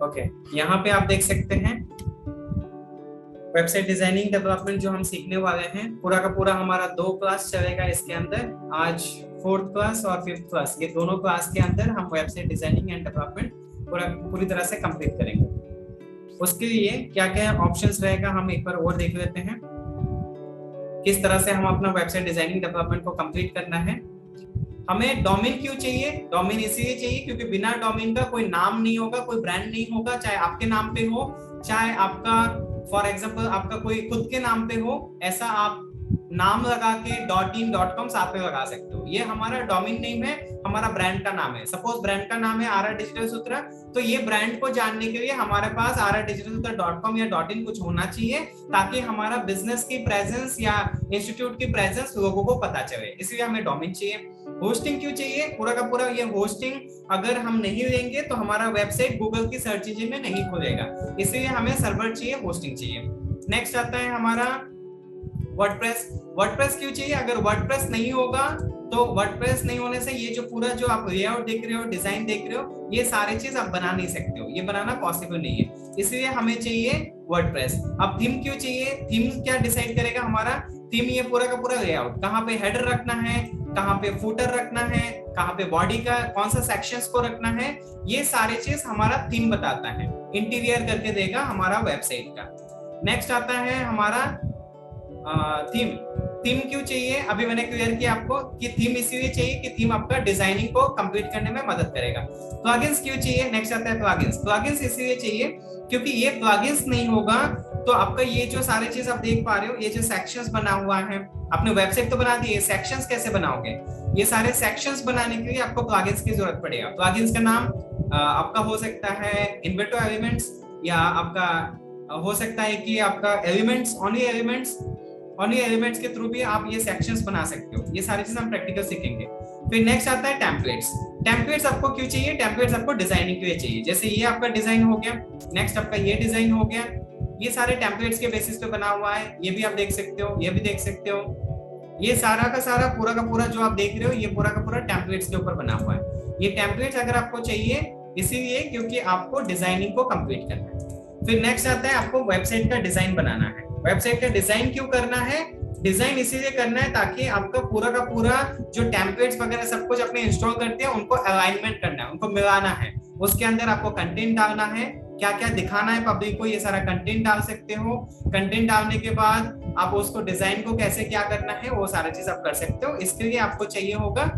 Okay, यहाँ पे आप देख सकते हैं वेबसाइट डिजाइनिंग डेवलपमेंट जो हम सीखने वाले हैं, पूरा का पूरा हमारा 2 क्लास चलेगा इसके अंदर। आज 4th क्लास और 5th क्लास, ये दोनों क्लास के अंदर हम वेबसाइट डिजाइनिंग एंड डेवलपमेंट पूरी तरह से कंप्लीट करेंगे। उसके लिए क्या क्या ऑप्शंस रहेगा हम एक बार और देख लेते हैं, किस तरह से हम अपना वेबसाइट डिजाइनिंग डेवलपमेंट को कंप्लीट करना है। हमें डोमेन क्यों चाहिए? डोमेन इसलिए चाहिए क्योंकि बिना डोमेन का कोई नाम नहीं होगा, कोई ब्रांड नहीं होगा, चाहे आपके नाम पे हो, चाहे आपका फॉर एग्जांपल आपका कोई खुद के नाम पे हो, ऐसा आप नाम लगा के .in .com साथ में लगा सकते हो। ये हमारा डोमेन नेम है, हमारा ब्रांड का नाम है। सपोज ब्रांड का नाम है आर डिजिटल सूत्र, तो ये ब्रांड को जानने के लिए हमारे पास rdigitalsutra.com या .in कुछ होना चाहिए, ताकि हमारा बिजनेस की प्रेजेंस या इंस्टीट्यूट की प्रेजेंस लोगों को पता चले। इसलिए हमें डोमेन चाहिए। होस्टिंग क्यों चाहिए? पूरा का पूरा ये होस्टिंग अगर हम नहीं लेंगे तो हमारा वेबसाइट गूगल की सर्च इंजन में नहीं खुलेगा, इसलिए हमें सर्वर चाहिए, होस्टिंग चाहिए। नेक्स्ट आता है हमारा वर्डप्रेस। वर्डप्रेस क्यों चाहिए? अगर वर्डप्रेस नहीं होगा तो वर्डप्रेस नहीं होने से ये जो पूरा जो आप लेआउट देख रहे हो, डिजाइन देख रहे हो, ये सारे चीज आप बना नहीं सकते हो, ये बनाना पॉसिबल नहीं है, इसलिए हमें चाहिए वर्डप्रेस। अब थीम क्यों चाहिए? थीम क्या डिसाइड करेगा हमारा? थीम ये पूरा का पूरा लेआउट, कहाँ पे हेडर रखना है, कहाँ पे फुटर रखना है, कहाँ पे बॉडी का कौन सा सेक्शंस को रखना है, ये सारे चीज हमारा थीम बताता है, इंटीरियर करके देगा हमारा वेबसाइट का। नेक्स्ट आता है हमारा थीम। थीम क्यों चाहिए? अभी मैंने क्लियर किया आपको कि थीम इसीलिए चाहिए कि थीम आपका डिजाइनिंग को कंप्लीट करने में मदद करेगा। प्लगइन्स क्यों चाहिए? नेक्स्ट आता है प्लगइन्स। प्लगइन्स इसीलिए चाहिए क्योंकि ये प्लगइन्स नहीं होगा तो आपका ये जो सारे चीज आप देख पा रहे हो, ये जो सेक्शंस बना हुआ है, आपने वेबसाइट तो बना दी है, सेक्शंस कैसे बनाओगे? ये सारे सेक्शंस बनाने के लिए आपको प्लगइन्स की जरूरत पड़ेगा। प्लगइन्स का नाम आपका हो सकता है इन्वर्टो एलिमेंट्स, या आपका हो सकता है कि आपका एलिमेंट्स, ओनली एलिमेंट्स के थ्रू भी आप ये सेक्शंस बना सकते हो। ये सारी चीज हम प्रैक्टिकल सीखेंगे। फिर नेक्स्ट आता है टेम्पलेट्स। टेम्पलेट्स आपको क्यों चाहिए? टेम्पलेट्स आपको डिजाइनिंग के लिए चाहिए। जैसे ये आपका डिजाइन हो गया, नेक्स्ट आपका ये डिजाइन हो गया, ये सारे टेम्पलेट्स के बेसिस पे बना हुआ है। ये भी आप देख सकते हो, ये भी देख सकते हो। ये सारा का सारा पूरा का पूरा जो आप देख रहे हो, ये पूरा का पूरा टेम्पलेट्स के ऊपर बना हुआ है। ये टेम्पलेट्स अगर आपको चाहिए इसीलिए क्योंकि आपको डिजाइनिंग को कंप्लीट करना है। फिर नेक्स्ट आता है आपको वेबसाइट का डिजाइन बनाना है। वेबसाइट का डिजाइन क्यों करना है? डिजाइन इसीलिए करना है ताकि आपका पूरा का पूरा जो टेम्पलेट्स वगैरह सब कुछ अपने इंस्टॉल करते हैं उनको अलाइनमेंट करना है, उनको मिलाना है। उसके अंदर आपको कंटेंट डालना है, क्या क्या दिखाना है पब्लिक को, ये सारा कंटेंट डाल सकते हो। कंटेंट डालने के बाद आप उसको डिजाइन को कैसे क्या करना है वो सारा चीज आप कर सकते हो। इसके लिए आपको चाहिए होगा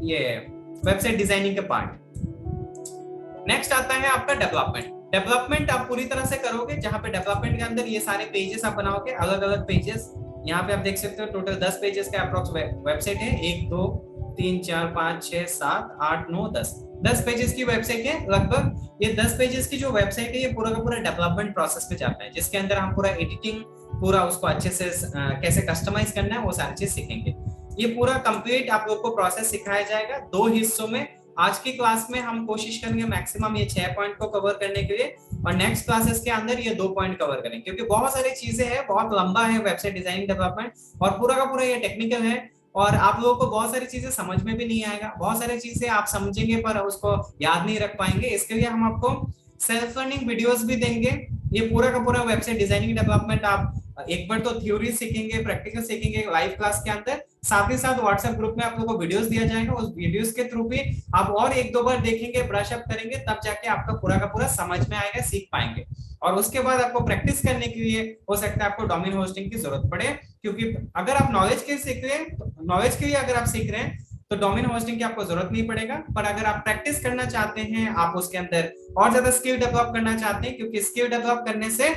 ये वेबसाइट डिजाइनिंग के पार्ट। नेक्स्ट आता है आपका डेवलपमेंट। डेवलपमेंट आप पूरी तरह से करोगे, जहां पे डेवलपमेंट के अंदर ये सारे पेजेस आप बनाओगे, अलग अलग पेजेस। यहाँ पे आप देख सकते हो टोटल 10 पेजेस का अप्रोक्स वेबसाइट है। 1 2 3 4 5 6 7 8 9 10 पेजेस की वेबसाइट है लगभग। ये 10 पेजेस की जो वेबसाइट है ये पूरा का पूरा डेवलपमेंट प्रोसेस पे जाता है, जिसके अंदर हम पूरा एडिटिंग, पूरा उसको अच्छे से कैसे कस्टमाइज करना है वो सारी चीज सीखेंगे। ये पूरा कंप्लीट आप लोग को प्रोसेस सिखाया जाएगा 2 हिस्सों में। आज की क्लास में हम कोशिश करेंगे मैक्सिमम ये 6 पॉइंट को कवर करने के लिए, और नेक्स्ट क्लासेस के अंदर ये 2 पॉइंट कवर करेंगे, क्योंकि बहुत सारी चीजें हैं, बहुत लंबा है वेबसाइट डिजाइनिंग डेवलपमेंट, और पूरा का पूरा ये टेक्निकल है, और आप लोगों को बहुत सारी चीजें समझ में भी नहीं आएगा, बहुत सारी चीजें आप समझेंगे पर उसको याद नहीं रख पाएंगे। इसके लिए हम आपको सेल्फ लर्निंग वीडियोस भी देंगे। ये पूरा का पूरा वेबसाइट डिजाइनिंग डेवलपमेंट आप एक बार तो थ्योरी सीखेंगे, प्रैक्टिकल सीखेंगे लाइव क्लास के अंदर, साथ ही साथ व्हाट्सएप ग्रुप में आप लोगों को वीडियोस दिया जाएगा। उस वीडियोस के थ्रू भी आप और 1-2 बार देखेंगे, ब्रश अप करेंगे, तब जाके आपका पूरा का पूरा समझ में आएगा, सीख पाएंगे। और उसके बाद आपको प्रैक्टिस करने के लिए हो सकता है आपको डोमेन होस्टिंग की जरूरत पड़े, क्योंकि अगर आप नॉलेज के लिए अगर आप सीख रहे हैं तो डोमेन होस्टिंग की आपको जरूरत नहीं पड़ेगा। पर अगर आप प्रैक्टिस करना चाहते हैं, आप उसके अंदर और ज्यादा स्किल डेवलप करना चाहते हैं, क्योंकि स्किल डेवलप करने से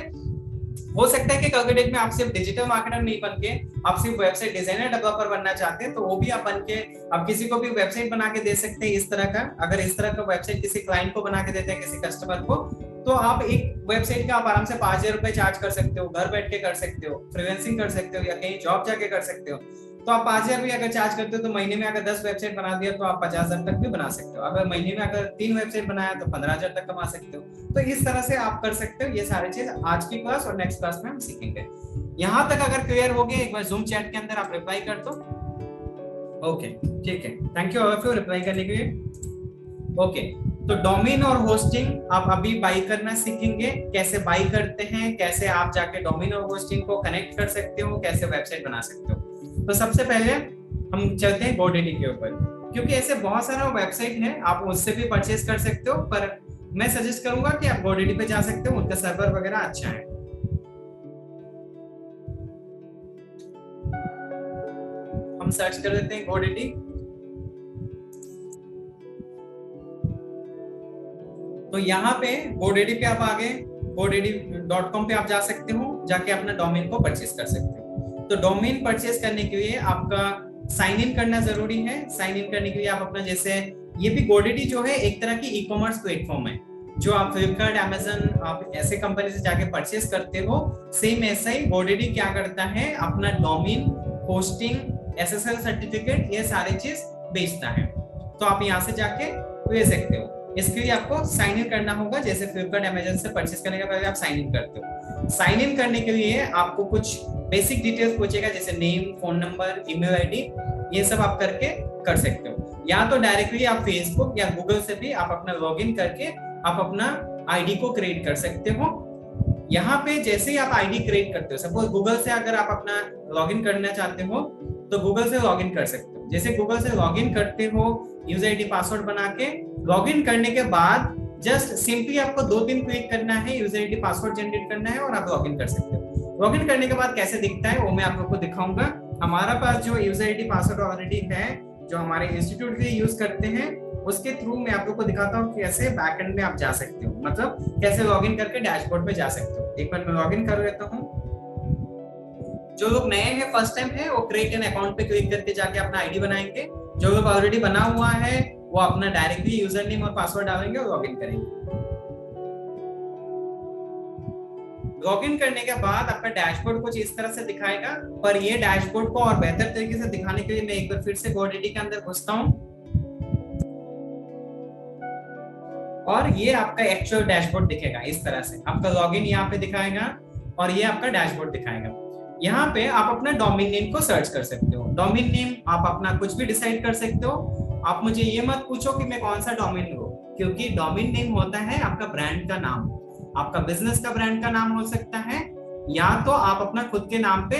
हो सकता है कि कल के डेट में आप सिर्फ डिजिटल मार्केटर नहीं बन के आप सिर्फ वेबसाइट डिजाइनर डेवलपर बनना चाहते हैं, तो वो भी आप बन के आप किसी को भी वेबसाइट बना के दे सकते हैं। इस तरह का, अगर इस तरह का वेबसाइट किसी क्लाइंट को बना के देते हैं, किसी कस्टमर को, तो आप एक वेबसाइट का आप आराम से 5,000 रुपए चार्ज कर सकते हो, घर बैठ के कर सकते हो, फ्रीलांसिंग कर सकते हो, या कहीं जॉब जाके कर सकते हो। तो आप 5,000 भी अगर चार्ज करते हो तो महीने में अगर 10 वेबसाइट बना दिया तो आप 50,000 तक भी बना सकते हो। अगर महीने में अगर 3 वेबसाइट बनाया तो 15,000 तक कमा सकते हो। तो इस तरह से आप कर सकते हो। ये सारी चीज आज की क्लास और नेक्स्ट क्लास में हम सीखेंगे। यहाँ तक अगर क्लियर हो गया, एक बार जूम चैट के अंदर आप रिप्लाई कर दो। ओके, ठीक है, thank you all of you reply करने के लिए। ओके, तो डोमेन और होस्टिंग आप अभी बाई करना सीखेंगे, कैसे बाई करते हैं, कैसे आप जाके डोमेन और होस्टिंग को कनेक्ट कर सकते हो, कैसे वेबसाइट बना सकते हो। तो सबसे पहले हम चलते हैं GoDaddy के ऊपर, क्योंकि ऐसे बहुत सारा वेबसाइट है, आप उससे भी परचेज कर सकते हो, पर मैं सजेस्ट करूंगा कि आप GoDaddy पे जा सकते हो, उनका सर्वर वगैरह अच्छा है। हम सर्च कर देते हैं GoDaddy। तो यहाँ पे GoDaddy पे आप आगे godaddy.com पे आप जा सकते हो, जाके अपना डोमेन को परचेज कर सकते हो। तो डोमेन परचेज करने के लिए आपका साइन इन करना जरूरी है। साइन इन करने के लिए आप अपना, जैसे ये भी GoDaddy जो है एक तरह की ई-कॉमर्स प्लेटफॉर्म है, जो आप फ्लिपकार्ट, अमेजन, आप ऐसे कंपनी से जाके परचेज करते हो, सेम ऐसा ही GoDaddy क्या करता है, अपना डोमेन, होस्टिंग, SSL सर्टिफिकेट, ये सारी चीज बेचता है। तो आप यहाँ से जाके ले सकते हो। इसके लिए आपको साइन इन करना होगा, जैसे फ्लिपकार्ट, अमेजन से परचेज करने के पहले आप साइन इन करते हो। साइन इन करने के लिए आपको कुछ बेसिक डिटेल्स पूछेगा, जैसे name, phone number, email ID, ये सब आप करके कर सकते हो। या तो डायरेक्टली आप फेसबुक या गूगल से भी आप अपना लॉगिन करके आप अपना आईडी को क्रिएट कर सकते हो। यहाँ पे जैसे ही आप आईडी क्रिएट करते हो, सपोज गूगल से अगर आप अपना लॉगिन करना चाहते हो तो गूगल से लॉगिन कर सकते हो। जैसे गूगल से लॉगिन करते हो, यूजर आईडी पासवर्ड बना के लॉगिन करने के बाद जस्ट सिंपली आपको 2-3 क्लिक करना है, यूजर आईडी पासवर्ड जनरेट करना है और आप लॉगिन कर सकते हो। लॉगिन करने के बाद कैसे दिखता है वो मैं आप लोगों को दिखाऊंगा। हमारा पास जो यूजर आईडी पासवर्ड ऑलरेडी है, जो हमारे इंस्टीट्यूट के लिए यूज करते हैं, उसके थ्रू मैं आप लोग को दिखाता हूँ कैसे बैकएंड में आप जा सकते हो, मतलब कैसे लॉगिन करके डैशबोर्ड पे जा सकते हो। एक बार मैं लॉगिन कर लेता हूँ। जो लोग नए हैं, फर्स्ट टाइम है, वो क्रिएट एन अकाउंट पे क्लिक करके जाके अपना आईडी बनाएंगे। जो लोग ऑलरेडी बना हुआ है वो अपना डायरेक्टली यूजर नेम और पासवर्ड डालेंगे और लॉगिन करेंगे। लॉगिन करने के बाद आपका डैशबोर्ड कुछ इस तरह से दिखाएगा, पर ये डैशबोर्ड को और बेहतर तरीके से दिखाने के लिए मैं एक बार फिर से GoDaddy के अंदर घुसता हूँ और ये आपका एक्चुअल डैशबोर्ड दिखेगा इस तरह से। आपका लॉगिन यहाँ पे दिखाएगा और ये आपका डैशबोर्ड दिखाएगा। यहाँ पे आप अपना डोमेन नेम को सर्च कर सकते हो। डोमेन नेम आप अपना कुछ भी डिसाइड कर सकते हो। आप मुझे ये मत पूछो कि मैं कौन सा डोमेन लूं, क्योंकि डोमेन नेम होता है आपका ब्रांड का नाम। आपका बिजनेस का ब्रांड का नाम हो सकता है, या तो आप अपना खुद के नाम पे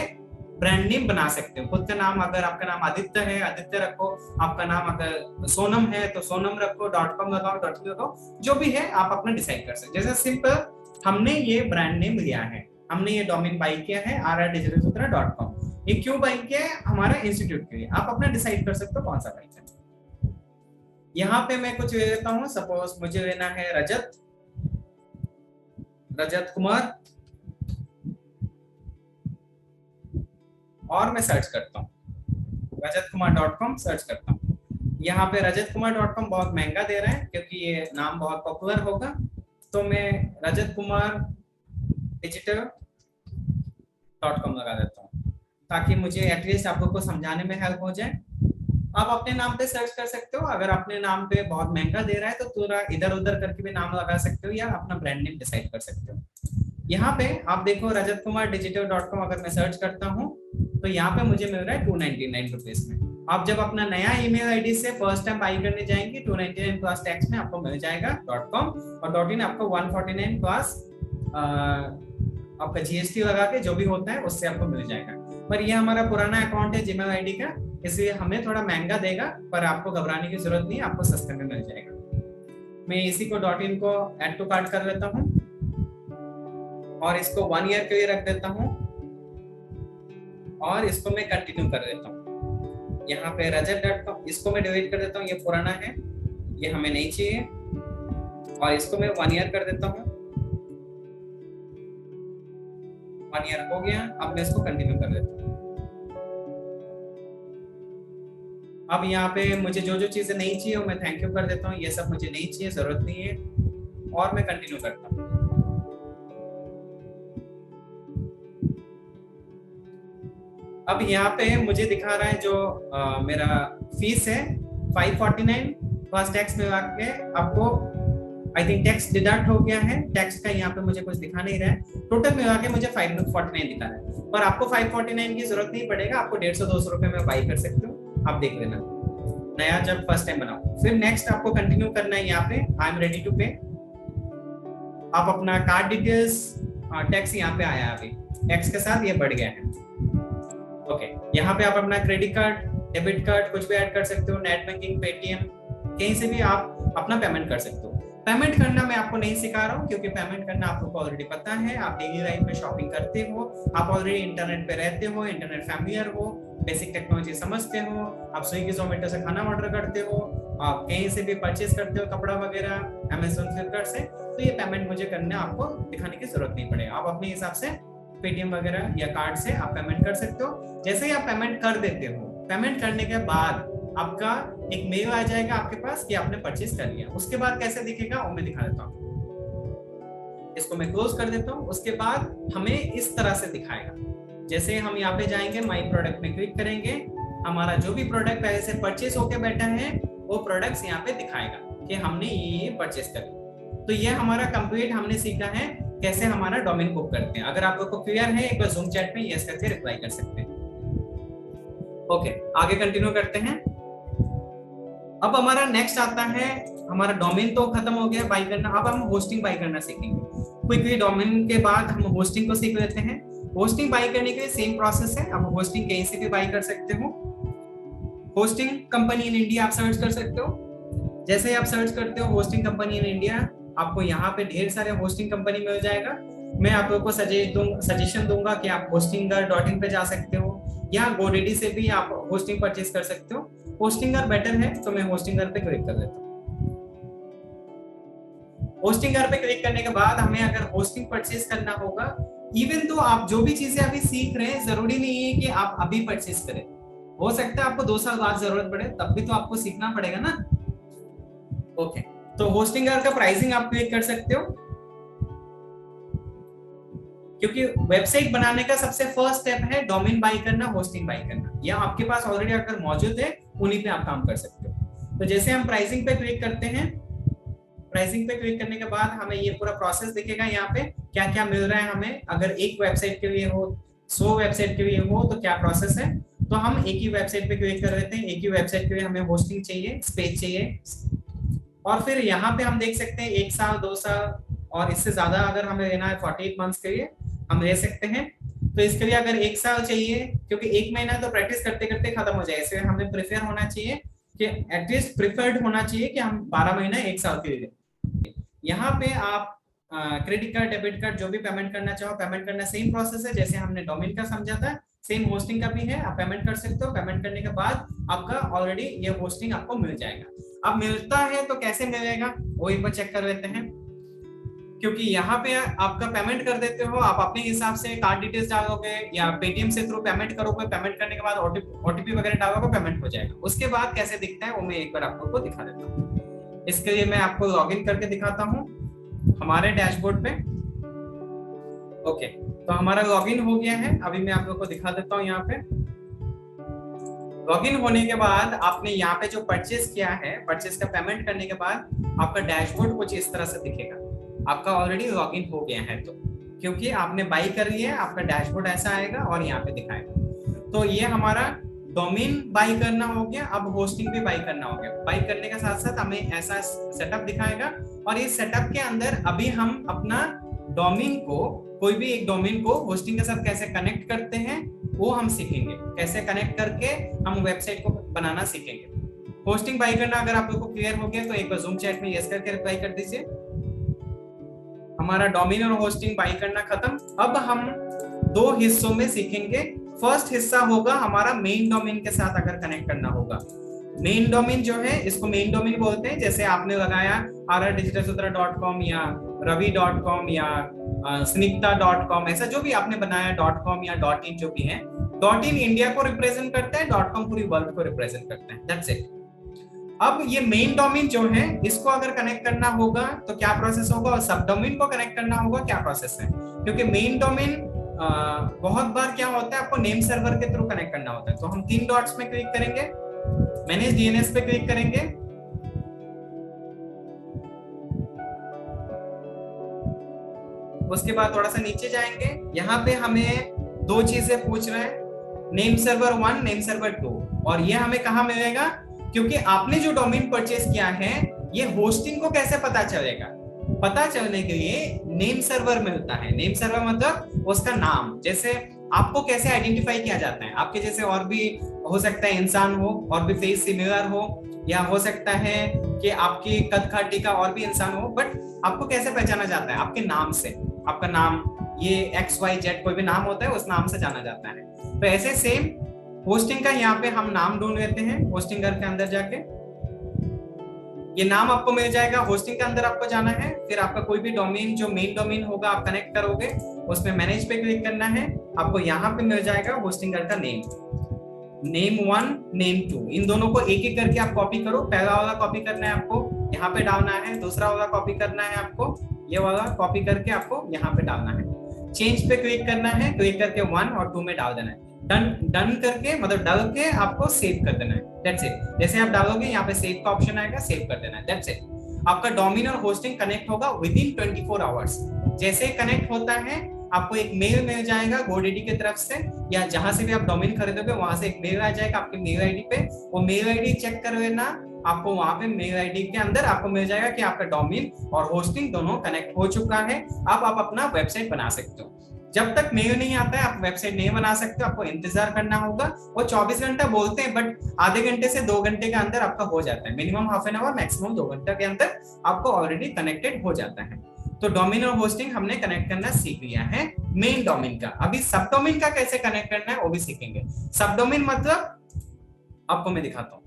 ब्रांड नेम बना सकते हो। खुद का नाम, अगर आपका नाम आदित्य है, आदित्य रखो। आपका नाम अगर सोनम है तो सोनम रखो, .com लगाओ, .com लगाओ, जो भी है आप अपना डिसाइड कर सकते हो। जैसे सिंपल हमने ये ब्रांड नेम लिया है, हमने ये डोमेन बाई किया है rrdigitalsutra.com। ये क्यों बाई किया है? हमारा इंस्टीट्यूट के लिए। आप अपना डिसाइड कर सकते हो कौन सा बाई करना। यहाँ पे मैं कुछ ले लेता हूँ, सपोज मुझे लेना है रजत कुमार, और मैं सर्च करता हूँ rajatkumar.com, सर्च करता हूँ। यहाँ पे rajatkumar.com बहुत महंगा दे रहा है क्योंकि ये नाम बहुत पॉपुलर होगा, तो मैं rajatkumardigital.com लगा देता हूँ ताकि मुझे एटलीस्ट आप लोग को समझाने में हेल्प हो जाए। आप अपने नाम पे सर्च कर सकते हो। अगर अपने नाम पे बहुत महंगा दे रहा है तो थोड़ा इधर उधर करके भी नाम लगा सकते हो या अपना ब्रांड नेम डिसाइड कर सकते हो। यहाँ पे आप देखो rajatkumardigital.com, अगर मैं सर्च करता हूँ तो यहाँ पे मुझे मिल रहा है 299 रुपीज में। आप जब अपना नया ईमेल आईडी से फर्स्ट टाइम बाई करने जाएंगे 299 प्लस टैक्स में आपको मिल जाएगा .com, और .in आपको 149 प्लस आपका GST लगा के जो भी होता है उससे आपको मिल जाएगा। पर ये हमारा पुराना अकाउंट है जीमेल आईडी का, इसलिए हमें थोड़ा महंगा देगा, पर आपको घबराने की जरूरत नहीं, आपको सस्ते में मिल जाएगा। मैं इसी को .in को ऐड टू कार्ट कर लेता हूँ और इसको 1 ईयर के लिए रख देता हूँ और इसको मैं कंटिन्यू कर देता हूँ। यहाँ पे rajat.com, इसको मैं डिलीट कर देता हूँ, ये पुराना है, ये हमें नहीं चाहिए, और इसको मैं 1 ईयर कर देता हूँ। 1 ईयर हो गया, अब मैं इसको कंटिन्यू कर देता हूँ। अब यहाँ पे मुझे जो जो चीजें नहीं चाहिए वो मैं थैंक यू कर देता हूँ, ये सब मुझे नहीं चाहिए, जरूरत नहीं है, और मैं कंटिन्यू करता हूँ। अब यहाँ पे मुझे दिखा रहा है जो मेरा फीस है 549 प्लस टैक्स में के, आपको आई थिंक टैक्स डिडक्ट हो गया है। टैक्स का यहाँ पे मुझे कुछ दिखा नहीं रहा है, टोटल मिला के मुझे 549 दिखा रहा है, पर आपको 549 की जरूरत नहीं पड़ेगा, आपको 150-200 रुपए में बाई कर सकते हो। आप देख लेना, नया जब फर्स्ट टाइम बनाओ। फिर नेक्स्ट आपको कंटिन्यू करना है यहाँ पे आई एम रेडी टू पे। आप अपना कार्ड डिटेल्स, टैक्स यहाँ पे आया अभी टैक्स के साथ ये बढ़ गया है। ओके, यहाँ पे आप अपना क्रेडिट कार्ड, डेबिट कार्ड कुछ भी ऐड कर सकते हो, नेट बैंकिंग, पेटीएम, कहीं से भी आप अपना पेमेंट कर सकते हो। पेमेंट करना मैं आपको नहीं सिखा रहा हूँ क्योंकि पेमेंट करना आप लोग को ऑलरेडी पता है, आप डेली लाइफ में शॉपिंग करते हो, आप ऑलरेडी इंटरनेट पे रहते हो, इंटरनेट फैमिलियर हो, बेसिक टेक्नोलॉजी समझते हो, आप स्विगी जोमेटो से खाना ऑर्डर करते हो, आप कहीं से भी परचेज करते हो कपड़ा वगैरह अमेज़न फ्लिपकार्ट से, तो ये पेमेंट मुझे करने आपको दिखाने की जरूरत नहीं पड़ेगी। आप अपने हिसाब से पेटीएम वगैरह या कार्ड से आप पेमेंट कर सकते हो। जैसे ही आप पेमेंट कर देते हो, पेमेंट करने के बाद आपका एक मेल आ जाएगा आपके पास कि आपने परचेज कर लिया। उसके बाद कैसे दिखेगा वो मैं दिखा देता हूँ। इसको मैं क्लोज कर देता हूँ। उसके बाद हमें इस तरह से दिखाएगा। जैसे हम यहाँ पे जाएंगे, माई प्रोडक्ट में क्लिक करेंगे, हमारा जो भी प्रोडक्ट पहले से परचेज होके बैठा है वो प्रोडक्ट्स यहाँ पे दिखाएगा कि हमने ये परचेज कर लिया। तो ये हमारा कंप्लीट हमने सीखा है कैसे हमारा डोमेन बुक करते हैं। अगर आप लोग को क्लियर है एक बार जूम चैट में यस करके रिप्लाई कर सकते हैं। ओके, आगे कंटिन्यू करते हैं। अब हमारा नेक्स्ट आता है, हमारा डोमेन तो खत्म हो गया बाई करना, अब हम होस्टिंग बाई करना सीखेंगे। क्विकली डोमेन के बाद हम होस्टिंग को सीख लेते हैं। होस्टिंग बाई करने के लिए सेम प्रोसेस है, आप होस्टिंग कहीं से भी बाई कर सकते हो। होस्टिंग कंपनी इन इंडिया आप सर्च कर सकते हो। जैसे ही आप सर्च करते हो होस्टिंग कंपनी इन इंडिया, आपको यहाँ पे ढेर सारे होस्टिंग कंपनी मिल जाएगा। मैं आप लोगों को सजेशन दूंगा कि आप hostinger.in पे जा सकते हो या GoDaddy से भी आप होस्टिंग परचेज कर सकते हो। होस्टिंगर बेटर है तो मैं होस्टिंगर पे क्लिक कर लेता हूँ। होस्टिंगर पे क्लिक करने के बाद हमें अगर होस्टिंग परचेज करना होगा, इवन तो आप जो भी चीजें अभी सीख रहे हैं जरूरी नहीं है कि आप अभी परचेज करें। हो सकता है आपको 2 साल बाद जरूरत पड़े, तब भी तो आपको सीखना पड़ेगा ना। ओके, तो होस्टिंगर का प्राइसिंग आप क्लिक कर सकते हो, क्योंकि वेबसाइट बनाने का सबसे फर्स्ट स्टेप है डोमेन बाई करना, होस्टिंग बाई करना, या आपके पास ऑलरेडी अगर मौजूद है उन्हीं पे आप काम कर सकते हो। तो जैसे हम प्राइसिंग पे क्लिक करते हैं, प्राइसिंग पे क्लिक करने के बाद हमें ये पूरा प्रोसेस दिखेगा यहाँ पे क्या क्या मिल रहा है हमें। अगर एक वेबसाइट के लिए हो, 100 वेबसाइट के लिए हो तो क्या प्रोसेस है। तो हम एक ही वेबसाइट पे क्लिक कर लेते हैं। एक ही वेबसाइट के लिए हमें होस्टिंग चाहिए, स्पेस चाहिए, और फिर यहाँ पे हम देख सकते हैं 1 साल, 2 साल और इससे ज्यादा अगर हमें लेना है 48 मंथ्स के लिए हम ले सकते हैं। तो इसके लिए अगर 1 साल चाहिए, क्योंकि 1 महीना तो प्रैक्टिस करते करते खत्म हो जाए, इसलिए हमें प्रेफर होना चाहिए कि एटलीस्ट प्रिफर्ड होना चाहिए कि हम 12 महीना 1 साल के लिए। यहाँ पे आप क्रेडिट कार्ड, डेबिट कार्ड जो भी पेमेंट करना चाहो पेमेंट करना, सेम प्रोसेस है जैसे हमने डोमेन का समझा था, सेम होस्टिंग का भी है। आप पेमेंट कर सकते हो। पेमेंट करने के बाद आपका ऑलरेडी ये होस्टिंग आपको मिल जाएगा। अब मिलता है तो कैसे मिलेगा वो एक बार चेक कर लेते हैं, क्योंकि यहाँ पे आपका पेमेंट कर देते हो, आप अपने हिसाब से कार्ड डिटेल्स डालोगे या पेटीएम से थ्रू पेमेंट करोगे, पेमेंट करने के बाद ओटीपी वगैरह डालोगे, पेमेंट हो जाएगा। उसके बाद कैसे दिखता है वो मैं एक बार आपको दिखा देता हूँ। इसके लिए मैं आपको लॉगिन करके दिखाता हूँ हमारे डैशबोर्ड पे। ओके, तो हमारा लॉगिन हो गया है। अभी मैं आप लोग को दिखा देता हूँ। यहाँ पे लॉगिन होने के बाद आपने यहाँ पे जो परचेज किया है, परचेज का पेमेंट करने के बाद आपका डैशबोर्ड कुछ इस तरह से दिखेगा। आपका ऑलरेडी लॉगिन हो गया है, तो क्योंकि आपने बाई कर लिया है, आपका डैशबोर्ड ऐसा आएगा और यहाँ पे दिखाएगा। तो ये हमारा डोमेन बाई करना हो गया। अब होस्टिंग भी बाई करना हो गया। बाई करने के साथ साथ हमें ऐसा सेटअप दिखाएगा, और इस सेटअप के अंदर अभी हम अपना डोमेन को, कोई भी एक डोमेन को होस्टिंग के साथ कैसे कनेक्ट करते हैं वो हम सीखेंगे। कैसे कनेक्ट करके हम वेबसाइट को बनाना सीखेंगे। होस्टिंग बाई करना अगर आप लोगों को क्लियर हो गया तो एक बार जूम चैट में यस करके रिप्लाई कर दीजिए। हमारा डोमेन और होस्टिंग बाई करना खत्म। अब हम 2 हिस्सों में सीखेंगे। फर्स्ट हिस्सा होगा हमारा मेन डोमेन के साथ अगर कनेक्ट करना होगा। मेन डोमेन जो है, इसको मेन डोमेन बोलते हैं। जैसे आपने लगाया rrdigitalsutra.com या ravi.com या snigta.com, ऐसा जो भी आपने बनाया .com या .in जो भी है। .in इंडिया को रिप्रेजेंट करता है, .com पूरी वर्ल्ड को रिप्रेजेंट करता है। That's it. अब ये मेन डोमेन जो है, इसको अगर कनेक्ट करना होगा तो क्या प्रोसेस होगा, और सब डोमेन को कनेक्ट करना होगा क्या प्रोसेस है। क्योंकि मेन डोमेन बहुत बार क्या होता है, आपको नेम सर्वर के थ्रू कनेक्ट करना होता है। तो हम 3 डॉट्स में क्लिक करेंगे, मैनेज डीएनएस पे क्लिक करेंगे, उसके बाद थोड़ा सा नीचे जाएंगे। यहाँ पे हमें 2 चीजें पूछ रहा है, नेम सर्वर 1, नेम सर्वर 2, और ये हमें कहाँ मिलेगा, क्योंकि आपने जो डोमेन परचेज किया है, ये होस्टिंग को कैसे पता चलेगा? पता चलने के लिए नेम सर्वर मिलता है। नेम सर्वर मतलब उसका नाम। जैसे आपको कैसे आइडेंटिफाई किया जाता है? आपके जैसे और भी हो सकता है इंसान हो, और भी फेस सिमिलर हो, या हो सकता है कि आपकी कद काठी का और भी इंसान हो, बट आपको कैसे पहचाना जाता है? आपके नाम से। आपका नाम, ये XYZ कोई भी नाम होता है, उस नाम से जाना जाता है। तो ऐसे सेम होस्टिंग का यहाँ पे हम नाम ढूंढ लेते हैं। होस्टिंगर के अंदर जाके ये नाम आपको मिल जाएगा। होस्टिंग के अंदर आपको जाना है, फिर आपका कोई भी डोमेन जो मेन डोमेन होगा आप कनेक्ट करोगे, उसमें मैनेज पे क्लिक करना है। आपको यहाँ पे मिल जाएगा होस्टिंगर का नेम, नेम 1, नेम 2, इन दोनों को एक एक करके आप कॉपी करो। पहला वाला कॉपी करना है आपको, यहाँ पे डालना है। दूसरा वाला कॉपी करना है आपको, ये वाला कॉपी करके आपको यहाँ पे डालना है। चेंज पे क्लिक करना है, क्लिक करके 1 और 2 में डाल देना है। डन करके मतलब डाल के आपको सेव कर देना है। That's it. जैसे आप डालोगे यहाँ पे सेव का ऑप्शन आएगा, सेव कर देना है। That's it. आपका डोमेन और होस्टिंग कनेक्ट होगा विदिन 24 आवर्स। जैसे कनेक्ट होता है, आपको एक मेल मिल जाएगा GoDaddy की तरफ से, या जहां से भी आप डोमेन खरीदोगे वहां से एक मेल आ जाएगा आपके मेल आईडी पे। वो मेल आईडी चेक कर लेना। आपको वहां पे मेल आईडी के अंदर आपको मिल जाएगा कि आपका डोमेन और होस्टिंग दोनों कनेक्ट हो चुका है। अब आप अपना वेबसाइट बना सकते हो। जब तक मेल नहीं आता है आप वेबसाइट नहीं बना सकते, आपको इंतजार करना होगा। वो 24 घंटा बोलते हैं, बट आधे घंटे से 2 घंटे के अंदर आपका हो जाता है। Minimum half an hour, maximum 2 घंटे के अंदर आपको ऑलरेडी कनेक्टेड हो जाता है। तो डोमेन और होस्टिंग हमने कनेक्ट करना सीख लिया है मेन डोमेन का। अभी सब डोमेन का कैसे कनेक्ट करना है वो भी सीखेंगे। सब डोमेन मतलब आपको मैं दिखाता हूँ।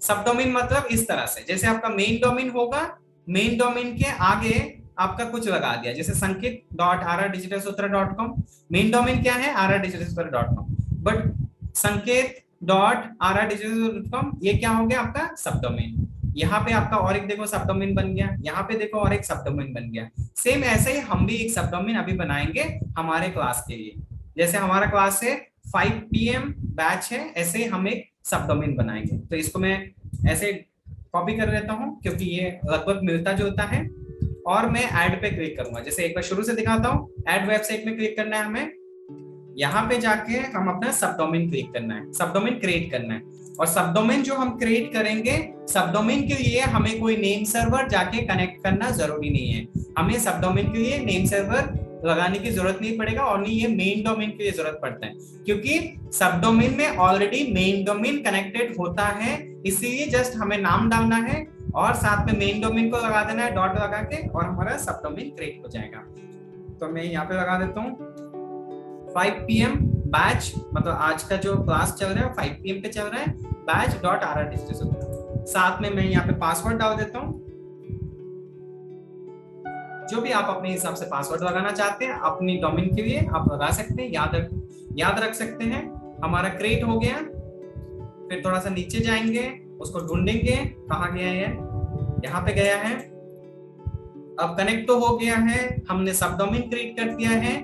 सब डोमेन मतलब इस तरह से, जैसे आपका मेन डोमेन होगा, मेन डोमेन के आगे आपका कुछ लगा दिया, जैसे sanket.rrdigitalsutra.com। मेन डोमेन क्या है? rrdigitalsutra.com। बट sanket.rrdigitalsutra.com ये क्या हो गया? आपका सब डोमेन। यहाँ पे आपका और एक देखो सब डोमेन बन गया, यहाँ पे देखो और एक सब डोमेन बन गया। सेम ऐसे ही हम भी एक सब डोमेन अभी बनाएंगे हमारे क्लास के लिए। जैसे हमारा क्लास है 5 PM बैच है, ऐसे ही हम एक सब डोमेन बनाएंगे। तो इसको मैं ऐसे कॉपी कर लेता हूँ क्योंकि ये लगभग मिलता जुलता है। और मैं ऐड पे क्लिक करूंगा। जैसे एक बार शुरू से दिखाता हूँ। ऐड वेबसाइट में क्लिक करना है हमें। यहाँ पे जाके हम अपना सब डोमेन क्लिक करना है, सब डोमेन क्रिएट करना है। और सब डोमेन जो हम क्रिएट करेंगे, सब डोमेन के लिए हमें कोई नेम सर्वर जाके कनेक्ट करना जरूरी नहीं है। हमें सब डोमेन के लिए नेम सर्वर लगाने की जरूरत नहीं पड़ेगा, और नहीं ये मेन डोमेन के लिए जरूरत पड़ता है, क्योंकि सब डोमेन में ऑलरेडी मेन डोमेन कनेक्टेड होता है। इसीलिए जस्ट हमें नाम डालना है और साथ में मेन डोमेन को लगा देना है डॉट लगा के, और हमारा सब डोमेन क्रिएट हो जाएगा। तो मैं यहाँ पे लगा देता हूँ 5 PM बैच, मतलब आज का जो क्लास चल रहा है 5 PM पे चल रहा है, batch.rrdigitalsutra। साथ में मैं यहाँ पे पासवर्ड डाल देता हूँ। जो भी आप अपने हिसाब से पासवर्ड लगाना चाहते हैं अपनी डोमेन के लिए आप लगा सकते हैं, याद रख सकते हैं। हमारा क्रिएट हो गया। फिर थोड़ा सा नीचे जाएंगे, उसको ढूंढेंगे कहाँ गया है, यहाँ पे गया है। अब कनेक्ट तो हो गया है, हमने सब डोमेन क्रिएट कर दिया है।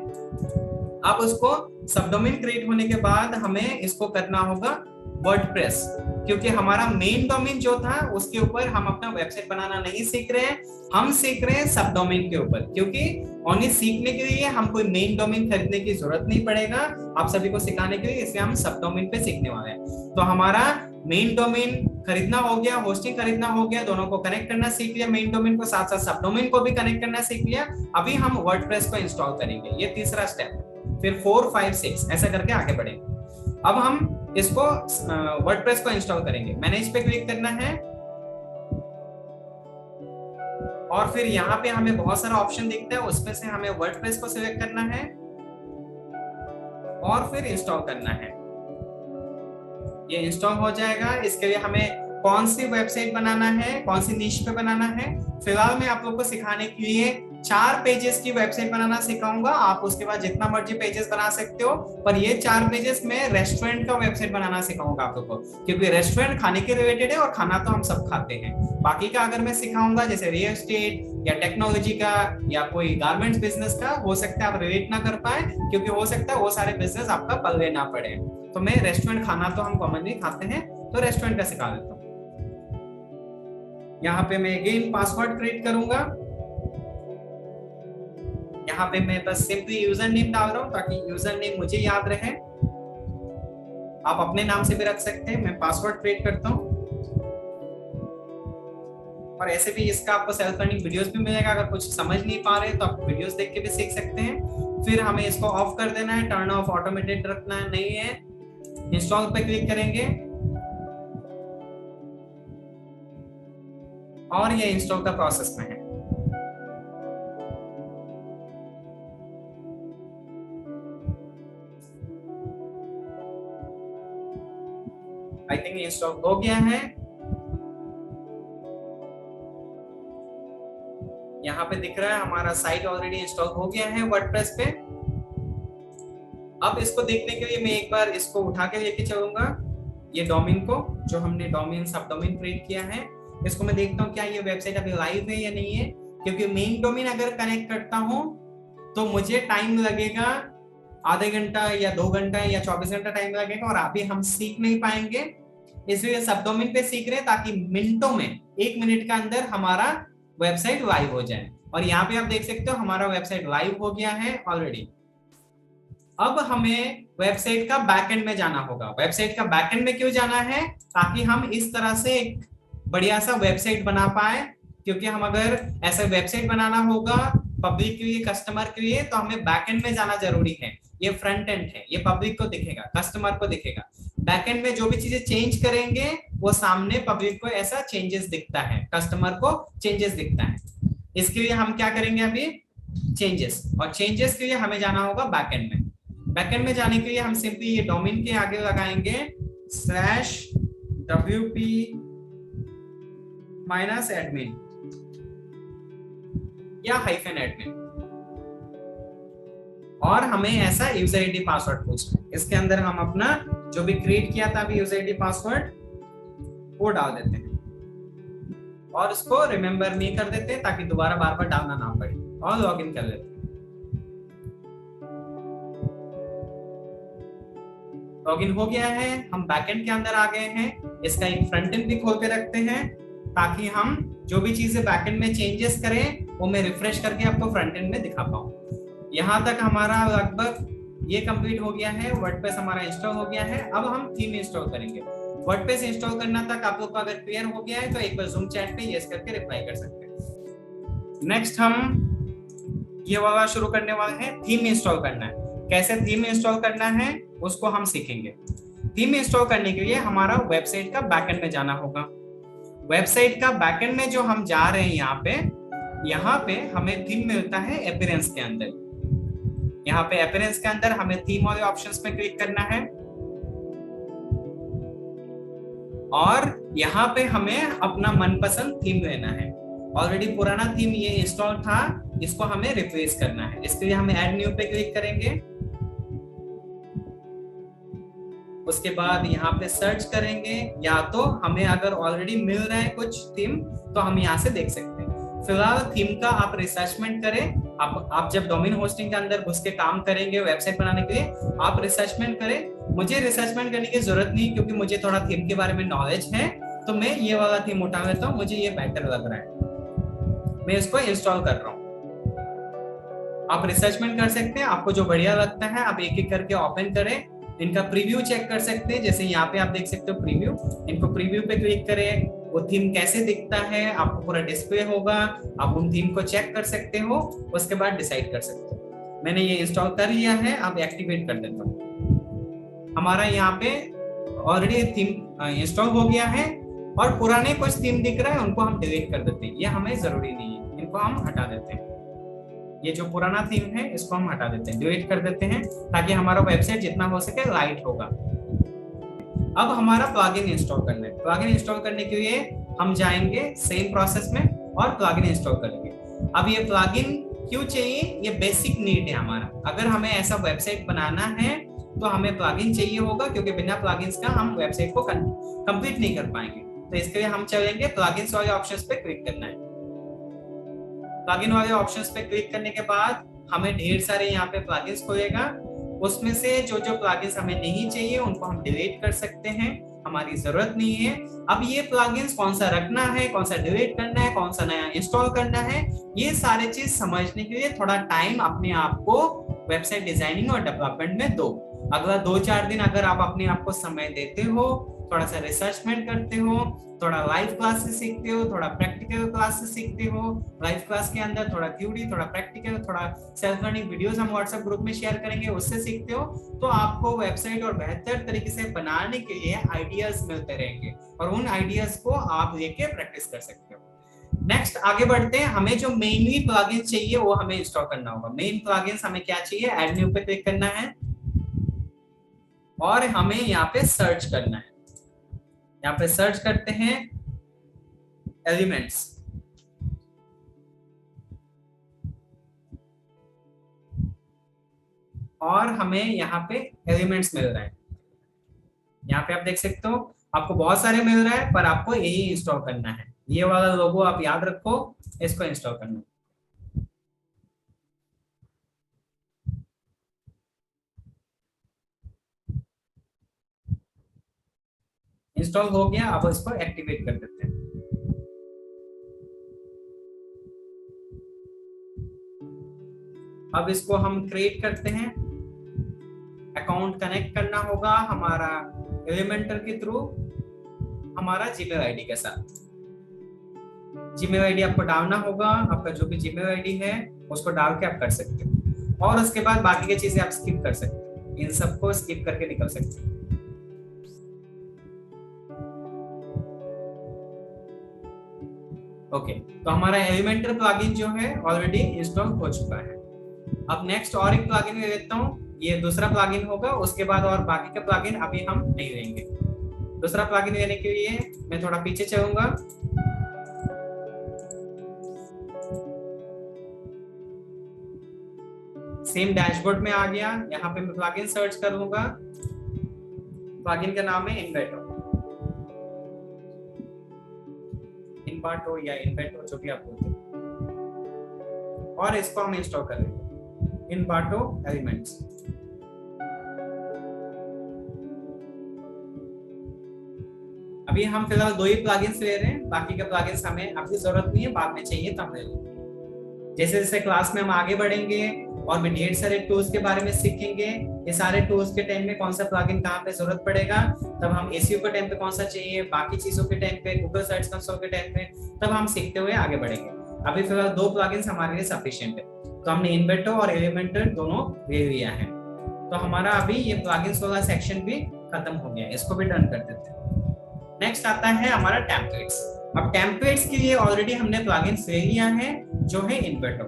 अब उसको सब डोमेन क्रिएट होने के बाद हमें इसको करना होगा वर्डप्रेस, क्योंकि हमारा मेन डोमेन जो था उसके ऊपर हम अपना वेबसाइट बनाना नहीं सीख रहे हैं, हम सीख रहे हैं सब डोमेन के ऊपर। क्योंकि ओनली सीखने के लिए हम कोई मेन डोमेन खरीदने की जरूरत नहीं पड़ेगा आप सभी को सिखाने के लिए, इसलिए हम सब डोमेन पे सीखने वाले हैं। तो हमारा मेन डोमेन खरीदना हो गया, होस्टिंग खरीदना हो गया, दोनों को कनेक्ट करना सीख लिया, मेन डोमेन को साथ साथ सब डोमेन को भी कनेक्ट करना सीख लिया। अभी हम वर्डप्रेस को इंस्टॉल करेंगे, ये तीसरा स्टेप। फिर 4, 5, 6 ऐसा करके आगे बढ़ेंगे। अब हम इसको वर्डप्रेस को इंस्टॉल करेंगे। मैनेज पे क्लिक करना है, और फिर यहाँ पे हमें बहुत सारा ऑप्शन दिखता है, उसमें से हमें वर्डप्रेस को सिलेक्ट करना है और फिर इंस्टॉल करना है। ये इंस्टॉल हो जाएगा। इसके लिए हमें कौन सी वेबसाइट बनाना है, कौन सी निश पे बनाना है, फिलहाल मैं आप लोग को सिखाने के लिए 4 पेजेस की वेबसाइट बनाना सिखाऊंगा। आप उसके बाद जितना मर्जी पेजेस बना सकते हो, पर ये 4 पेजेस में रेस्टोरेंट का वेबसाइट बनाना सिखाऊंगा आप लोग को, क्योंकि रेस्टोरेंट खाने के रिलेटेड है और खाना तो हम सब खाते हैं। बाकी का अगर मैं सिखाऊंगा जैसे रियल एस्टेट या टेक्नोलॉजी का या कोई गारमेंट्स बिजनेस का, हो सकता है आप रिलेट ना कर पाए, क्योंकि हो सकता है वो सारे बिजनेस आपका पल्ले ना पड़े। तो मैं रेस्टोरेंट खाना तो हम कॉमनली खाते हैं, तो रेस्टोरेंट का सिखा देता हूँ। यहाँ पे मैं अगेन पासवर्ड क्रिएट करूंगा। यहाँ पे मैं बस सिंपली यूजर नेम डाल रहा हूँ ताकि यूजर नेम मुझे याद रहे। आप अपने नाम से भी रख सकते हैं। मैं पासवर्ड क्रिएट करता हूँ, और ऐसे भी इसका आपको सेल्फ लर्निंग वीडियोस भी मिलेगा। अगर कुछ समझ नहीं पा रहे तो आप वीडियोस देख के भी सीख सकते हैं। फिर हमें इसको ऑफ कर देना है, टर्न ऑफ ऑटोमेटेड रखना नहीं है। इंस्टॉल पे क्लिक करेंगे और ये इंस्टॉल का प्रोसेस में है। आई थिंक इंस्टॉल हो गया है। यहाँ पे दिख रहा है हमारा साइट ऑलरेडी इंस्टॉल हो गया है वर्डप्रेस पे। अब इसको देखने के लिए मैं एक बार इसको उठा के लेके चलूंगा, ये डोमेन को, जो हमने डोमेन सब डोमेन क्रिएट किया है। इसको मैं देखता हूँ क्या ये वेबसाइट अभी लाइव है या नहीं है, क्योंकि मेन डोमेन अगर कनेक्ट करता हूँ तो मुझे टाइम लगेगा, आधे घंटा या 2 घंटा या 24 घंटा टाइम लगेगा, और अभी हम सीख नहीं पाएंगे। इसलिए सब डोमेन पे सीख रहे हैं ताकि मिनटों में, 1 मिनट के अंदर हमारा वेबसाइट लाइव हो जाए। और यहाँ पे आप देख सकते हो हमारा वेबसाइट लाइव हो गया है ऑलरेडी। अब हमें वेबसाइट का बैकएंड में जाना होगा। वेबसाइट का बैकएंड में क्यों जाना है? ताकि हम इस तरह से एक बढ़िया सा वेबसाइट बना पाए, क्योंकि हम अगर ऐसा वेबसाइट बनाना होगा पब्लिक के लिए, कस्टमर के लिए, तो हमें बैकएंड में जाना जरूरी है। ये फ्रंट एंड है, ये पब्लिक को दिखेगा, कस्टमर को दिखेगा। बैकएंड में जो भी चीजें चेंज करेंगे वो सामने पब्लिक को ऐसा चेंजेस दिखता है, कस्टमर को चेंजेस दिखता है। इसके लिए हम क्या करेंगे अभी? चेंजेस, और चेंजेस के लिए हमें जाना होगा बैकएंड में। बैकएंड में जाने के लिए हम सिंपली ये डोमेन के आगे लगाएंगे /wp-admin या -admin, और हमें ऐसा यूजर आईडी पासवर्ड पूछना है। इसके अंदर हम अपना जो भी क्रिएट किया था अभी यूजर आईडी पासवर्ड वो डाल देते हैं, और इसको रिमेम्बर नहीं कर देते ताकि दोबारा बार बार डालना ना पड़े, और लॉगिन कर लेते हैं। लॉगिन हो गया है, हम बैकएंड के अंदर आ गए हैं। इसका एक फ्रंट एंड भी खोल के रखते हैं ताकि हम जो भी चीजें बैकएंड में चेंजेस करें वो मैं रिफ्रेश करके आपको फ्रंट एंड में दिखा पाऊं। यहाँ तक हमारा लगभग ये कंप्लीट हो गया है। वर्डप्रेस हमारा इंस्टॉल हो गया है। अब हम थीम इंस्टॉल करेंगे। वर्डप्रेस इंस्टॉल करना तक आप लोग को अगर क्लियर हो गया है तो एक बार जूम चैट पे यस करके रिप्लाई कर सकते हैं। नेक्स्ट हम ये वाला शुरू करने वाले हैं, थीम इंस्टॉल करना है। कैसे थीम इंस्टॉल करना है उसको हम सीखेंगे। थीम इंस्टॉल करने के लिए हमारा वेबसाइट का बैकएंड में जाना होगा। वेबसाइट का बैकएंड में जो हम जा रहे हैं यहाँ पे हमें थीम मिलता है अपीयरेंस के अंदर। यहाँ पे अपीयरेंस के अंदर हमें थीम वाले ऑप्शंस पे क्लिक करना है, और यहाँ पे हमें अपना मनपसंद थीम लेना है। ऑलरेडी पुराना थीम ये इंस्टॉल था, इसको हमें रिप्लेस करना है। इसके लिए हमें ऐड न्यू पे क्लिक करेंगे। उसके बाद यहाँ पे सर्च करेंगे, या तो हमें अगर ऑलरेडी मिल रहा है कुछ थीम तो हम यहाँ से देख सकते हैं। फिलहाल थीम का आप रिसर्चमेंट करें। आप जब डोमेन होस्टिंग के अंदर घुस के काम करेंगे वेबसाइट बनाने के लिए, आप रिसर्चमेंट करें। मुझे रिसर्चमेंट करने की जरूरत नहीं, क्योंकि मुझे थोड़ा थीम के बारे में नॉलेज है, तो मैं ये वाला थीम उठा लेता हूँ। मुझे ये बेटर लग रहा है, मैं इसको इंस्टॉल कर रहा हूँ। आप रिसर्चमेंट कर सकते हैं, आपको जो बढ़िया लगता है आप एक एक करके ओपन करें। इनका प्रीव्यू चेक कर सकते हैं, जैसे यहाँ पे आप देख सकते हो प्रीव्यू। इनको प्रीव्यू पे क्लिक करें, वो थीम कैसे दिखता है आपको पूरा डिस्प्ले होगा। आप उन थीम को चेक कर सकते हो, उसके बाद डिसाइड कर सकते हो। मैंने ये इंस्टॉल कर लिया है, अब एक्टिवेट कर देता हूँ। हमारा यहाँ पे ऑलरेडी थीम इंस्टॉल हो गया है, और पुराने कुछ थीम दिख रहा है उनको हम डिलीट कर देते हैं। ये हमें जरूरी नहीं है, इनको हम हटा देते हैं। ये जो पुराना थीम है इसको हम हटा देते हैं, डिलीट कर देते हैं, ताकि हमारा वेबसाइट जितना हो सके लाइट होगा। अब हमारा प्लगइन इंस्टॉल करना है। प्लगइन इंस्टॉल करने के लिए हम जाएंगे सेम प्रोसेस में और प्लगइन इंस्टॉल करेंगे। अब ये प्लगइन क्यों चाहिए? ये बेसिक नीड है हमारा। अगर हमें ऐसा वेबसाइट बनाना है तो हमें प्लगइन चाहिए होगा, क्योंकि बिना प्लगइन्स का हम वेबसाइट को कंप्लीट नहीं कर पाएंगे। तो इसके लिए हम चलेंगे प्लगइन्स वाले ऑप्शंस पे क्लिक करना है। प्लगइन वाले ऑप्शंस पे क्लिक करने के बाद हमें ढेर सारे यहाँ पे प्लगइन्स खोलेगा। उसमें से जो प्लगइन्स हमें नहीं चाहिए उनको हम डिलीट कर सकते हैं, हमारी जरूरत नहीं है। अब ये प्लगइन्स कौन सा रखना है, कौन सा डिलीट करना है, कौन सा नया इंस्टॉल करना है, ये सारे चीज समझने के लिए थोड़ा टाइम अपने आप को वेबसाइट डिजाइनिंग और डेवलपमेंट में दो। अगला 2-4 दिन अगर आप अपने आप को समय देते हो, थोड़ा सा रिसर्चमेंट करते हो, थोड़ा लाइव क्लासेस सीखते हो, थोड़ा प्रैक्टिकल क्लासेस सीखते हो, लाइव क्लास के अंदर थोड़ा थ्योरी, थोड़ा प्रैक्टिकल, थोड़ा सेल्फ लर्निंग वीडियोस हम व्हाट्सएप ग्रुप में शेयर करेंगे, उससे सीखते हो, तो आपको वेबसाइट और बेहतर तरीके से बनाने के लिए आइडियाज मिलते रहेंगे और उन आइडियाज को आप लेके प्रैक्टिस कर सकते हो। नेक्स्ट आगे बढ़ते हैं। हमें जो मेनली प्लगइन चाहिए वो हमें इंस्टॉल करना होगा। मेन प्लगइन्स हमें क्या चाहिए, ऐड न्यू पे क्लिक करना है और हमें यहाँ पे सर्च करना है। यहाँ पे सर्च करते हैं एलिमेंट्स, और हमें यहाँ पे एलिमेंट्स मिल रहा है। यहाँ पे आप देख सकते हो आपको बहुत सारे मिल रहा है, पर आपको यही इंस्टॉल करना है। ये वाला लोगो आप याद रखो, इसको इंस्टॉल करना है। इंस्टॉल हो गया, अब इसको एक्टिवेट कर देते हैं। अब इसको हम क्रिएट करते हैं। अकाउंट कनेक्ट करना होगा हमारा एलिमेंटर के थ्रू हमारा जीमेल आईडी के साथ। जीमेल आईडी आपको डालना होगा, आपका जो भी जीमेल आईडी है उसको डाल के आप कर सकते हो, और उसके बाद बाकी की चीजें आप स्किप कर सकते हो, इन सबको स्किप करके निकल सकते हो। ओके, तो हमारा एलिमेंटर प्लगइन जो है ऑलरेडी इंस्टॉल हो चुका है। अब नेक्स्ट और एक प्लगइन ले लेता हूँ, ये दूसरा प्लगइन होगा, उसके बाद और बाकी का प्लगइन अभी हम नहीं लेंगे। दूसरा प्लगइन लेने के लिए मैं थोड़ा पीछे चलूंगा। सेम डैशबोर्ड में आ गया, यहाँ पे मैं प्लगइन सर्च कर लूंगा। प्लगइन का नाम है इन्वेटो, इनबाटो या इन्वेटो जो भी आप बोलते हैं, और इसको हम इंस्टॉल कर लेंगे, इनबाटो एलिमेंट्स। अभी हम फिलहाल 2 ही प्लगइन्स ले रहे हैं, बाकी के प्लगइन्स हमें अभी जरूरत नहीं है, बाद में चाहिए तब ले लेंगे। जैसे जैसे क्लास में हम आगे बढ़ेंगे और भी ढेर सारे टूल्स के बारे में सीखेंगे, ये सारे टूल्स के टाइम में कौन सा प्लगइन कहाँ पे जरूरत पड़ेगा, तब हम एसईओ के टाइम पे कौन सा चाहिए, बाकी चीजों के टाइम पे, गूगल सर्च कंसोल के टाइम पे, तब हम सीखते हुए आगे बढ़ेंगे। अभी फिलहाल 2 प्लगइन्स हमारे लिए सफिशिएंट है, तो हमने इन्वेटो और एलिमेंटर दोनों ले लिया है। तो हमारा अभी ये प्लगइन्स वाला सेक्शन भी खत्म हो गया, इसको भी डन कर देते हैं। नेक्स्ट आता है हमारा टेम्पलेट्स। अब टेम्पलेट्स के लिए ऑलरेडी हमने प्लगइन्स ले लिया है जो है इन्वेटो,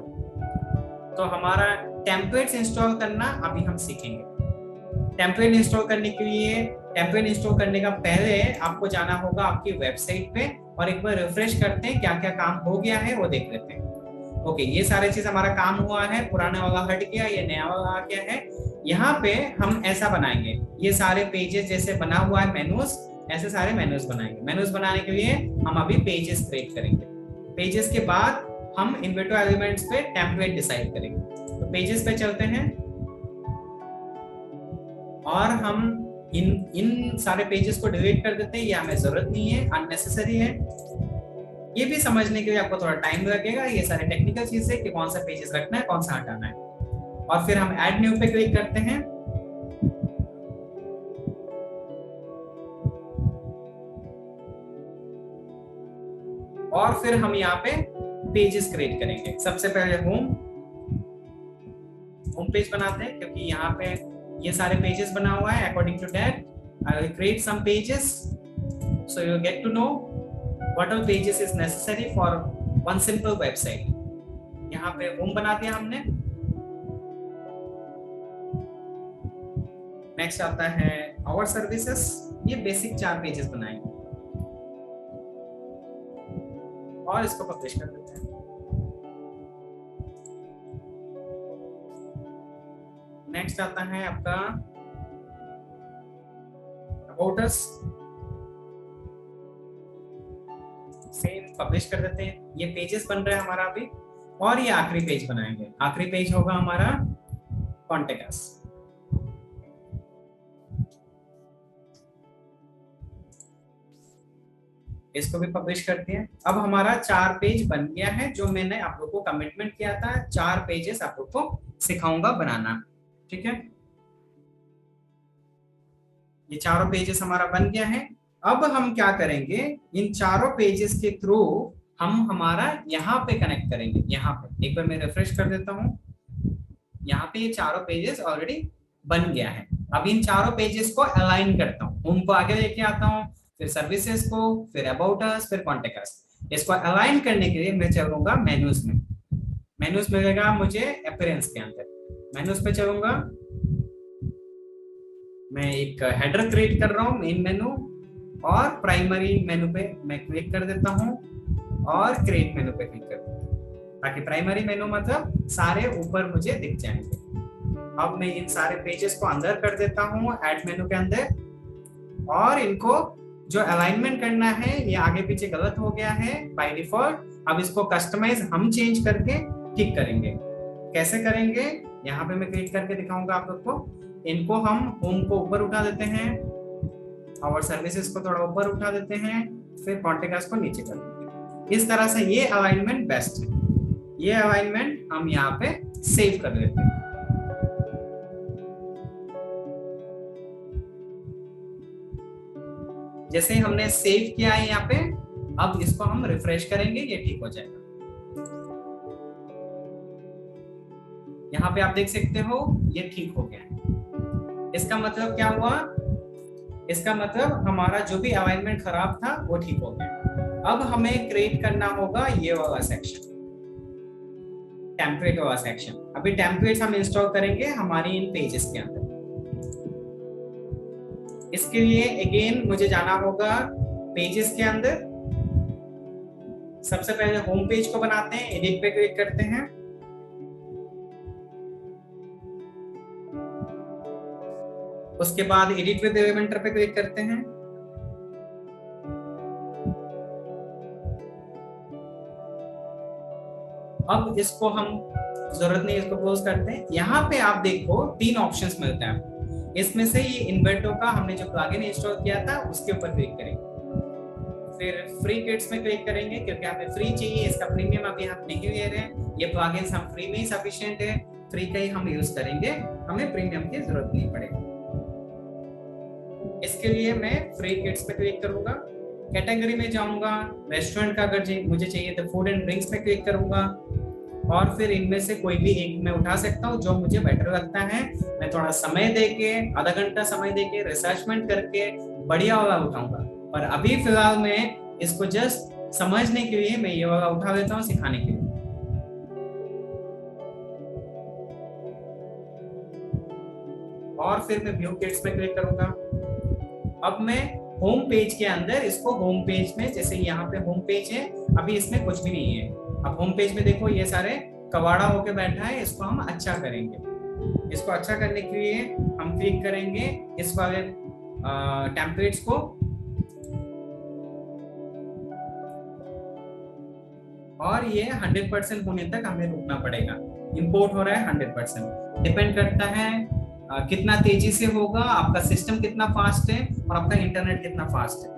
तो हमारा टेम्पलेट्स इंस्टॉल करना अभी हम सीखेंगे। टेम्पलेट इंस्टॉल करने के लिए, टेम्पलेट इंस्टॉल करने का पहले आपको जाना होगा आपकी वेबसाइट पे और एक बार रिफ्रेश करते हैं क्या क्या काम हो गया है वो देख लेते हैं। ओके, ये सारे चीज हमारा काम हुआ है, पुराना वाला हट गया, ये नया वाला आ गया है। यहाँ पे हम ऐसा बनाएंगे, ये सारे पेजेस जैसे बना हुआ है मेनूज, ऐसे सारे मेनूज बनाएंगे। मेनूज बनाने के लिए हम अभी पेजेस क्रिएट करेंगे। पेजेस के बाद हम इन्वेटो एलिमेंट्स पे टेम्पलेट डिसाइड करेंगे। तो पेजेस पे चलते हैं और हम इन सारे पेजेस को डिलीट कर देते हैं, ये हमें जरूरत नहीं है, अननेसेसरी है। ये भी समझने के लिए आपको थोड़ा टाइम लगेगा, ये सारे टेक्निकल चीज है कि कौन सा पेजेस रखना है, कौन सा हटाना है। और फिर हम ऐड न्यू पे क्लिक करते हैं और फिर हम यहाँ पे पेजेस क्रिएट करेंगे। सबसे पहले होम पेज बनाते हैं, क्योंकि यहाँ पे ये सारे पेजेस बना हुआ है। According to that I will create some pages, so you get to know what all pages is necessary for one simple website. यहाँ पे होम बना दिया हमने। नेक्स्ट आता है आवर सर्विसेज, ये बेसिक 4 पेजेस बनाएंगे और इसको पब्लिश कर देते हैं। नेक्स्ट आता है आपका अबाउट अस, सेम पब्लिश कर देते हैं। ये पेजेस बन रहा है हमारा अभी, और ये आखिरी पेज बनाएंगे। आखिरी पेज होगा हमारा कॉन्टेक्ट अस। इसको भी पब्लिश करते हैं। अब हमारा 4 पेज बन गया है, जो मैंने आप लोग को कमिटमेंट किया था। 4 पेजेस आप लोग को सिखाऊंगा बनाना, ठीक है। ये चारों पेजेस हमारा बन गया है। अब हम क्या करेंगे, इन चारों पेजेस के थ्रू हम हमारा यहाँ पे कनेक्ट करेंगे। यहाँ पे एक बार मैं रिफ्रेश कर देता हूँ, यहाँ पे ये चारों पेजेस ऑलरेडी बन गया है। अब इन चारों पेजेस को अलाइन करता हूँ, होम को आगे लेके आता हूँ, फिर सर्विसेज को, फिर अबाउट अस, फिर कॉन्टेक्ट अस। इसको अलाइन करने के लिए मैं चलूंगा मेन्यूज में। मेन्यूज मिलेगा मुझे अपीयरेंस के अंदर, मेन्यूज पे चलूंगा। मैं एक हेडर क्रिएट कर रहा हूँ मेन मेनू, और प्राइमरी मेनू पे मैं क्लिक कर देता हूँ और क्रिएट मेनू पे क्लिक कर देता हूँ, ताकि प्राइमरी मेनू मतलब सारे ऊपर मुझे दिख जाएंगे। अब मैं इन सारे पेजेस को अंदर कर देता हूँ ऐड मेनू के अंदर, और इनको जो अलाइनमेंट करना है ये आगे पीछे गलत हो गया है बाय डिफॉल्ट। अब इसको कस्टमाइज हम चेंज करके ठीक करेंगे। कैसे करेंगे, यहाँ पे मैं क्लिक करके दिखाऊंगा आप लोग को। इनको हम होम को ऊपर उठा देते हैं और सर्विसेज को थोड़ा ऊपर उठा देते हैं, फिर कॉन्टेक्ट अस को नीचे कर देते हैं। इस तरह से ये अलाइनमेंट बेस्ट है। ये अलाइनमेंट हम यहाँ पे सेव कर लेते हैं। जैसे हमने सेव किया है यहाँ पे, अब इसको हम रिफ्रेश करेंगे, ये ठीक हो जाएगा। यहाँ पे आप देख सकते हो ये ठीक हो गया है। इसका मतलब क्या हुआ, इसका मतलब हमारा जो भी अलाइनमेंट खराब था वो ठीक हो गया। अब हमें क्रिएट करना होगा ये वाला सेक्शन, टेम्पलेट वाला सेक्शन। अभी टेम्पलेट्स हम इंस्टॉल करेंगे हमारी इन पेजेस के अंदर। इसके लिए अगेन मुझे जाना होगा पेजेस के अंदर। सबसे पहले होम पेज को बनाते हैं, एडिट पे क्लिक करते हैं, उसके बाद एडिट विद एलिमेंटर पे क्लिक करते हैं। अब इसको हम जरूरत नहीं, इसको क्लोज करते हैं। यहाँ पे आप देखो 3 ऑप्शंस मिलते हैं। इसमें से ये इन्वर्टो का हमने जो प्लगइन इंस्टॉल किया था उसके ऊपर क्लिक करेंगे, फिर फ्री किट्स में क्लिक करेंगे क्योंकि हमें फ्री चाहिए, इसका प्रीमियम अभी हम नहीं ले रहे हैं। ये प्लगइन्स हम फ्री में ही सफिशिएंट है, फ्री का ही हम यूज करेंगे, हमें प्रीमियम की जरूरत नहीं पड़ेगी। इसके लिए मैं फ्री किट्स पे क्लिक करूंगा, कैटेगरी में जाऊंगा, रेस्टोरेंट का अगर मुझे चाहिए तो फूड एंड ड्रिंक्स पे क्लिक करूंगा, और फिर इनमें से कोई भी एक मैं उठा सकता हूँ जो मुझे बेटर लगता है। मैं थोड़ा समय देके, आधा घंटा समय देके रिसर्चमेंट करके बढ़िया वाला उठाऊंगा, पर अभी फिलहाल मैं इसको जस्ट समझने के लिए मैं ये वाला उठा लेता हूँ, सिखाने के लिए। और फिर मैं व्यू किट्स पे क्लिक करूंगा। अब मैं होम पेज के अंदर इसको होम पेज में, जैसे यहाँ पे होम पेज है, अभी इसमें कुछ भी नहीं है। अब होम पेज में देखो ये सारे कवाड़ा होके बैठा है, इसको हम अच्छा करेंगे। इसको अच्छा करने के लिए हम क्लिक करेंगे इस वाले टेम्पलेट्स को, और ये 100% होने तक हमें रुकना पड़ेगा। इंपोर्ट हो रहा है 100%, डिपेंड करता है कितना तेजी से होगा, आपका सिस्टम कितना फास्ट है और आपका इंटरनेट कितना फास्ट है।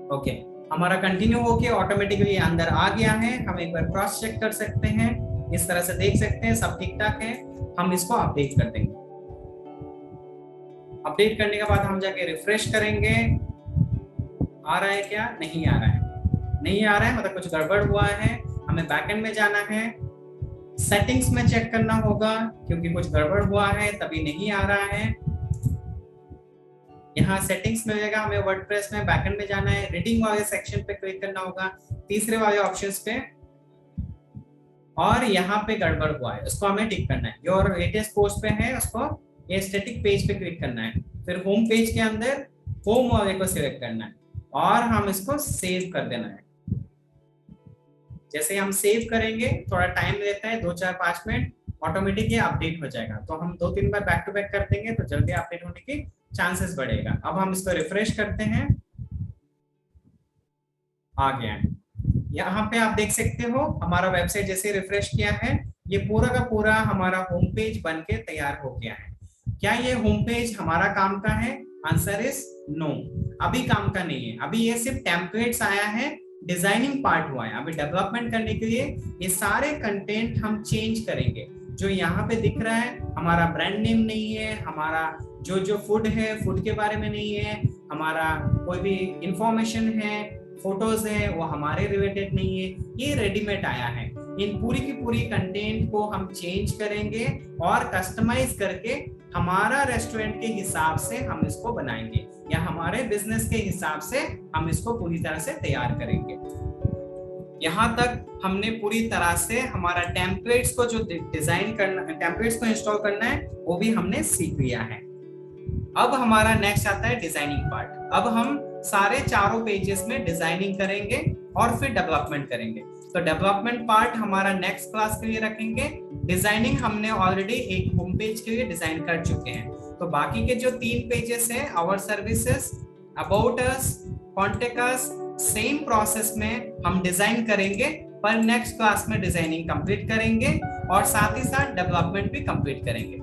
ओके, हमारा कंटिन्यू होके ऑटोमेटिकली अंदर आ गया है। हम एक बार क्रॉस चेक कर सकते हैं, इस तरह से देख सकते हैं सब ठीक ठाक है। हम इसको अपडेट कर देंगे। अपडेट करने के बाद हम जाके रिफ्रेश करेंगे, आ रहा है क्या, नहीं आ रहा है, नहीं आ रहा है मतलब कुछ गड़बड़ हुआ है। हमें बैकएंड में जाना है, सेटिंग्स में चेक करना होगा क्योंकि कुछ गड़बड़ हुआ है तभी नहीं आ रहा है। यहाँ सेटिंग्स मिलेगा, हमें वर्डप्रेस में बैकएंड में जाना है, रीडिंग वाले सेक्शन पे क्लिक करना होगा, तीसरे वाले ऑप्शंस पे, और यहाँ पे गड़बड़ हुआ है उसको हमें ठीक करना है। जो लेटेस्ट पोस्ट पे है उसको ये स्टैटिक पेज पे क्लिक करना है, फिर होम पेज के अंदर होम वाले को सिलेक्ट करना है और हम इसको सेव कर देना है। जैसे हम सेव करेंगे थोड़ा टाइम लेता है, 2-4-5 मिनट, ऑटोमेटिक ये अपडेट हो जाएगा। तो हम 2-3 बार बैक टू बैक कर देंगे तो जल्दी अपडेट होने की चांसेस बढ़ेगा। अब हम इसको रिफ्रेश करते हैं, आ गया है। यहाँ पे आप देख सकते हो हमारा वेबसाइट जैसे रिफ्रेश किया है, ये पूरा का पूरा हमारा होम पेज बन के तैयार हो गया है। क्या ये होम पेज हमारा काम का है? आंसर इज नो, अभी काम का नहीं है। अभी ये सिर्फ टेम्पलेट्स आया है, डिजाइनिंग पार्ट हुआ है। अभी डेवलपमेंट करने के लिए ये सारे कंटेंट हम चेंज करेंगे। जो यहाँ पे दिख रहा है हमारा ब्रांड नेम नहीं है, हमारा जो जो फूड है फूड के बारे में नहीं है, हमारा कोई भी इंफॉर्मेशन है, फोटोज है वो हमारे रिलेटेड नहीं है, ये रेडीमेड आया है। इन पूरी की पूरी कंटेंट को हम चेंज करेंगे और कस्टमाइज करके हमारा रेस्टोरेंट के हिसाब से हम इसको बनाएंगे या हमारे बिजनेस के हिसाब से हम इसको पूरी तरह से तैयार करेंगे। यहाँ तक हमने पूरी तरह से हमारा टेम्पलेट्स को जो डिजाइन करना, टेम्पलेट्स को इंस्टॉल करना है वो भी हमने सीख लिया है। अब हमारा नेक्स्ट आता है डिजाइनिंग पार्ट। अब हम सारे चारों पेजेस में डिजाइनिंग करेंगे और फिर डेवलपमेंट करेंगे। तो डेवलपमेंट पार्ट हमारा नेक्स्ट क्लास के लिए रखेंगे। डिजाइनिंग हमने ऑलरेडी एक होम पेज के लिए डिजाइन कर चुके हैं। तो बाकी के जो 3 पेजेस हैं, our services, about us, contact us, same process में हम डिजाइन करेंगे, पर नेक्स्ट क्लास में डिजाइनिंग कंप्लीट करेंगे और साथ ही साथ डेवलपमेंट भी कंप्लीट करेंगे।